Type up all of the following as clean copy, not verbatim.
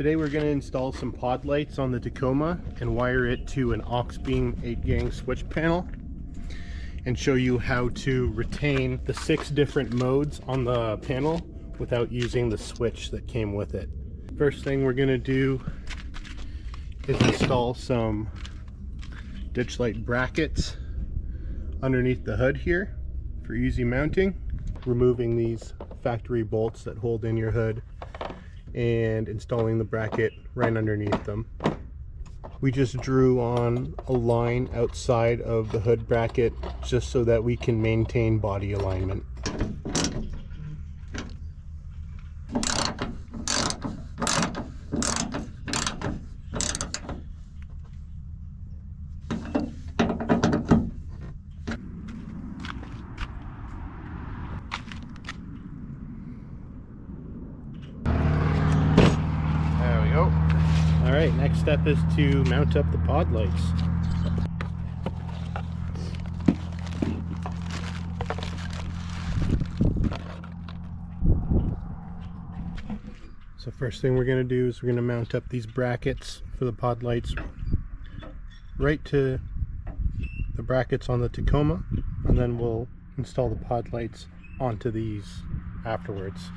Today we're going to install some pod lights on the Tacoma and wire it to an Auxbeam 8-gang switch panel and show you how to retain the 6 different modes on the panel without using the switch that came with it. First thing we're going to do is install some ditch light brackets underneath the hood here for easy mounting, removing these factory bolts that hold in your hood and installing the bracket right underneath them. We just drew on a line outside of the hood bracket just so that we can maintain body alignment. Alright, next step is to mount up the pod lights. So first thing we're going to do is we're going to mount up these brackets for the pod lights right to the brackets on the Tacoma, and then we'll install the pod lights onto these afterwards.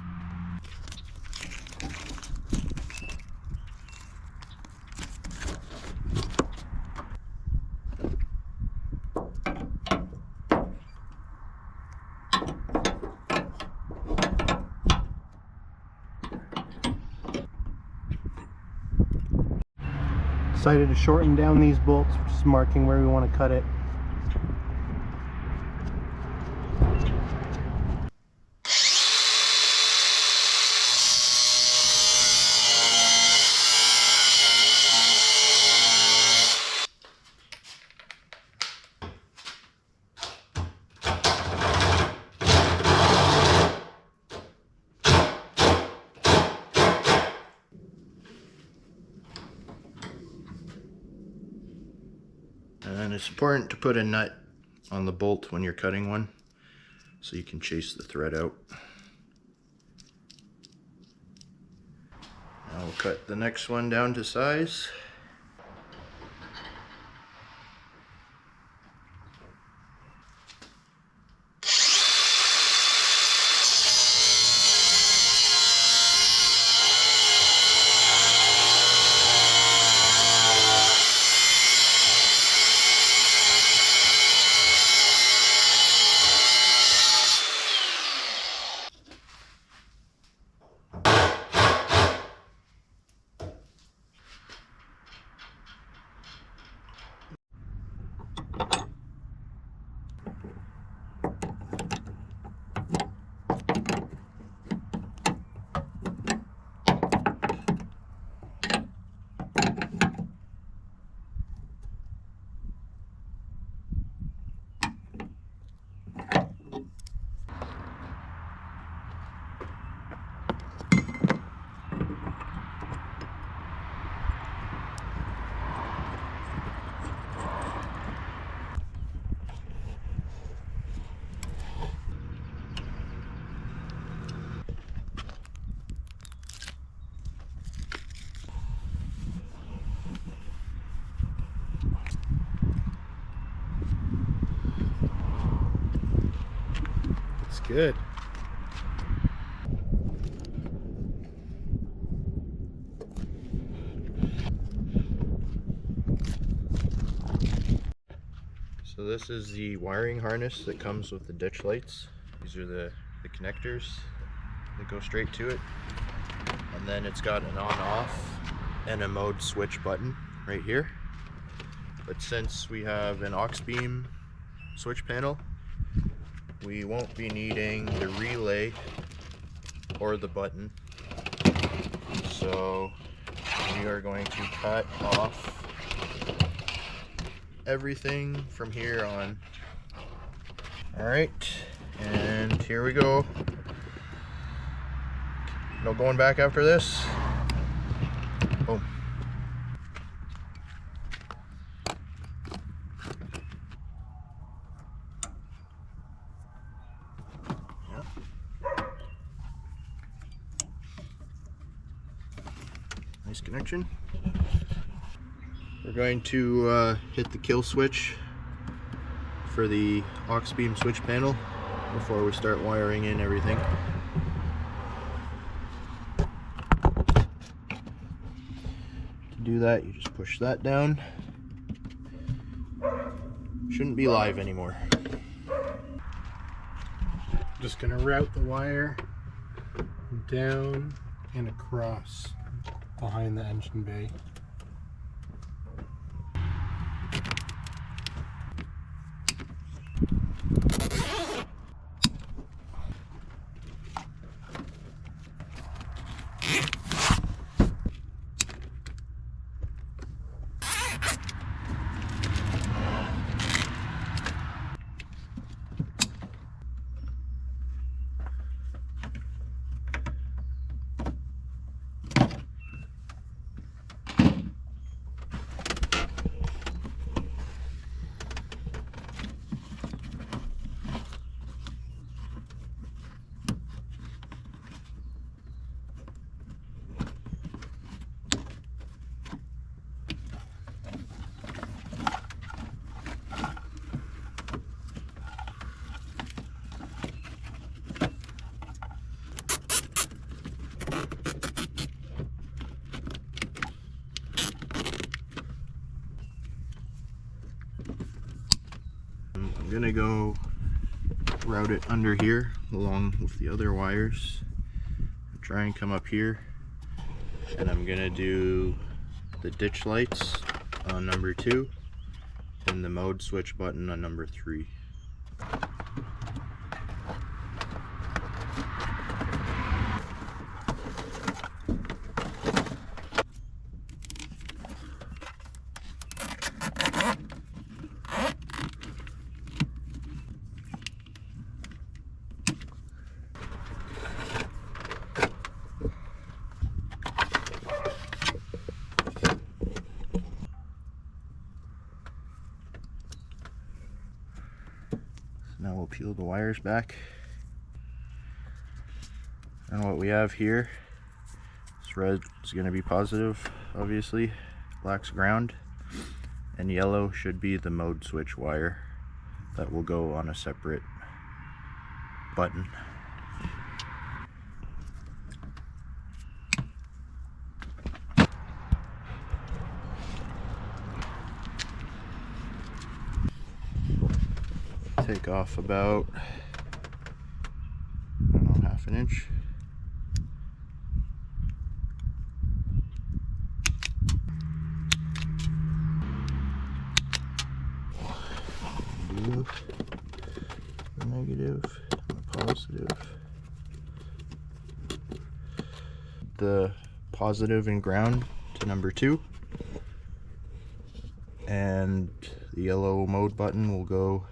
Decided to shorten down these bolts, just marking where we want to cut it. And it's important to put a nut on the bolt when you're cutting one so you can chase the thread out. Now we'll cut the next one down to size. Good. So this is the wiring harness that comes with the ditch lights. These are the connectors that go straight to it. And then it's got an on-off and a mode switch button right here. But since we have an Auxbeam switch panel, we won't be needing the relay or the button. So we are going to cut off everything from here on. Alright, and here we go. No going back after this. Boom. Nice connection. We're going to hit the kill switch for the Auxbeam switch panel before we start wiring in everything. To do that, you just push that down. Shouldn't be live anymore. Just gonna route the wire down and across behind the engine bay. I'm gonna go route it under here along with the other wires. Try and come up here, and I'm gonna do the ditch lights on number 2 and the mode switch button on number 3. Now we'll peel the wires back. And what we have here, this red is going to be positive, obviously, black's ground, and yellow should be the mode switch wire that will go on a separate button. Take off about, I don't know, half an inch. Do the negative and the positive. The positive and ground to number 2. And the yellow mode button will go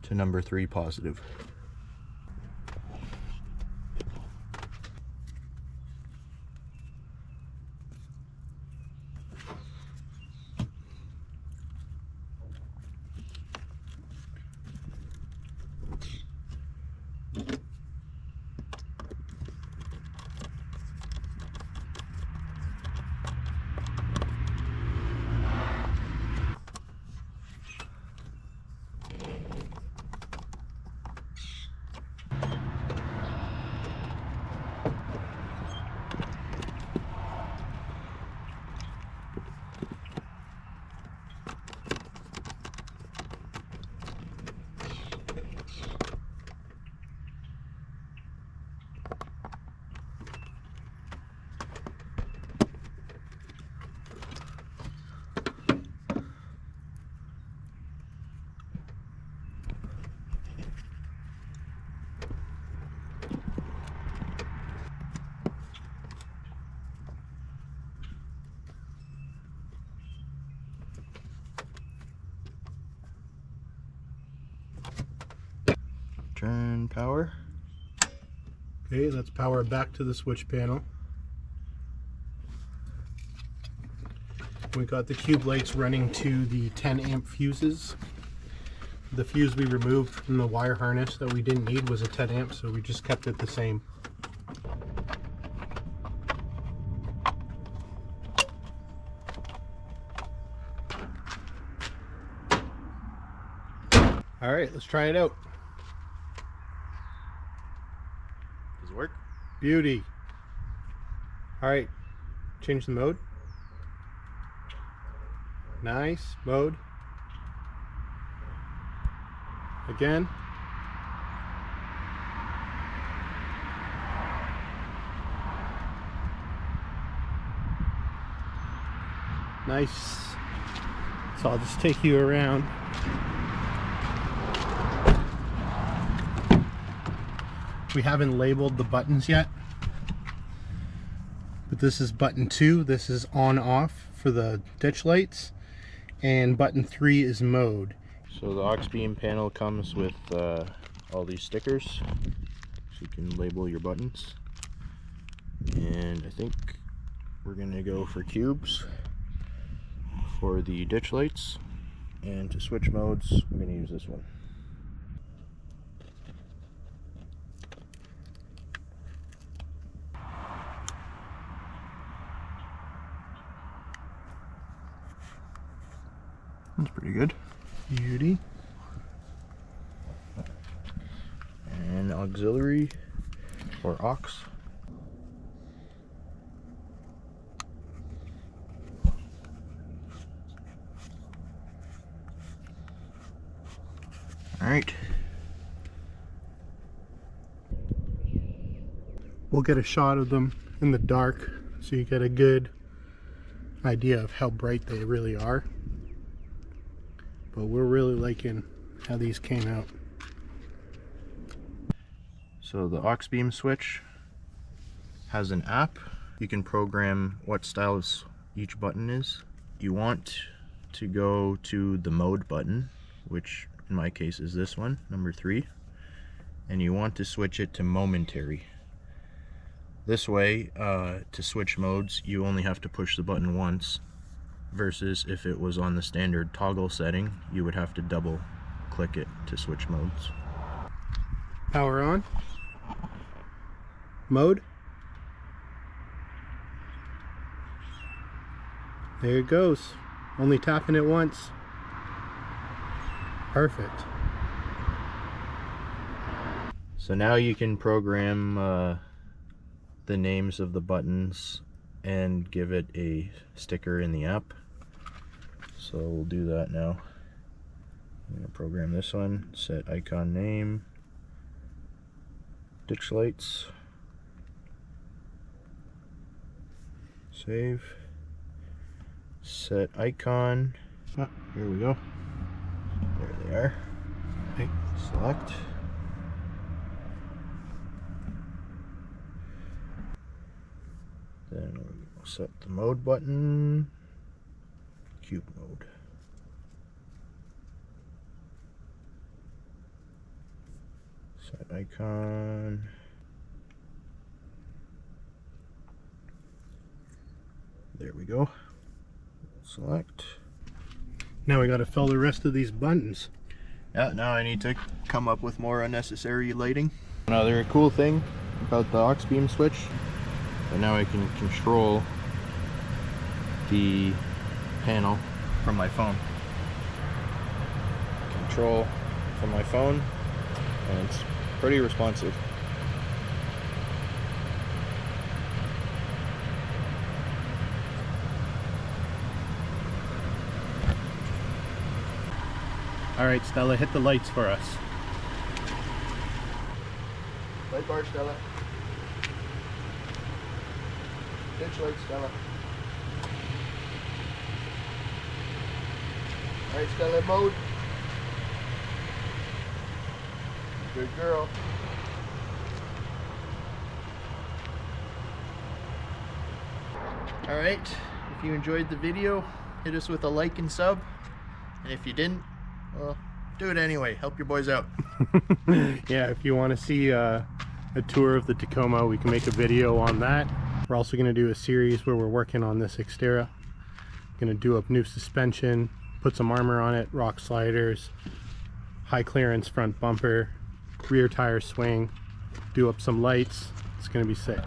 to number 3 positive. Turn power. Okay, let's power back to the switch panel. We got the cube lights running to the 10 amp fuses. The fuse we removed from the wire harness that we didn't need was a 10 amp, so we just kept it the same. All right, let's try it out. Does it work? Beauty. All right, change the mode. Nice. Mode. Again. Nice. So I'll just take you around. We haven't labeled the buttons yet, but this is button 2. This is on off for the ditch lights, and button 3 is mode. So the Auxbeam panel comes with all these stickers, so you can label your buttons. And I think we're gonna go for cubes for the ditch lights, and to switch modes we're gonna use this one. That's pretty good. Beauty. And auxiliary or aux. Alright. We'll get a shot of them in the dark so you get a good idea of how bright they really are. But we're really liking how these came out. So the Auxbeam switch has an app. You can program what styles each button is. You want to go to the mode button, which in my case is this one, number 3, and you want to switch it to momentary. This way, to switch modes, you only have to push the button once, versus if it was on the standard toggle setting, you would have to double click it to switch modes. Power on. Mode. There it goes. Only tapping it once. Perfect. So now you can program the names of the buttons and give it a sticker in the app. So we'll do that now. I'm going to program this one, set icon name, ditch lights, save, set icon, here we go, there they are, Okay. select, then we'll set the mode button, cube mode. Set icon. There we go. Select. Now we got to fill the rest of these buttons. Yeah, now I need to come up with more unnecessary lighting. Another cool thing about the Auxbeam switch, but now I can control the panel from my phone. Control from my phone, and it's pretty responsive. All right, Stella, hit the lights for us. Light bar, Stella. Ditch light, Stella. Alright, Stella, mode. Good girl. Alright, if you enjoyed the video, hit us with a like and sub. And if you didn't, well, do it anyway. Help your boys out. Yeah, if you want to see a tour of the Tacoma, we can make a video on that. We're also going to do a series where we're working on this Xterra. Going to do up new suspension, put some armor on it, rock sliders, high clearance front bumper, rear tire swing, do up some lights. It's going to be sick.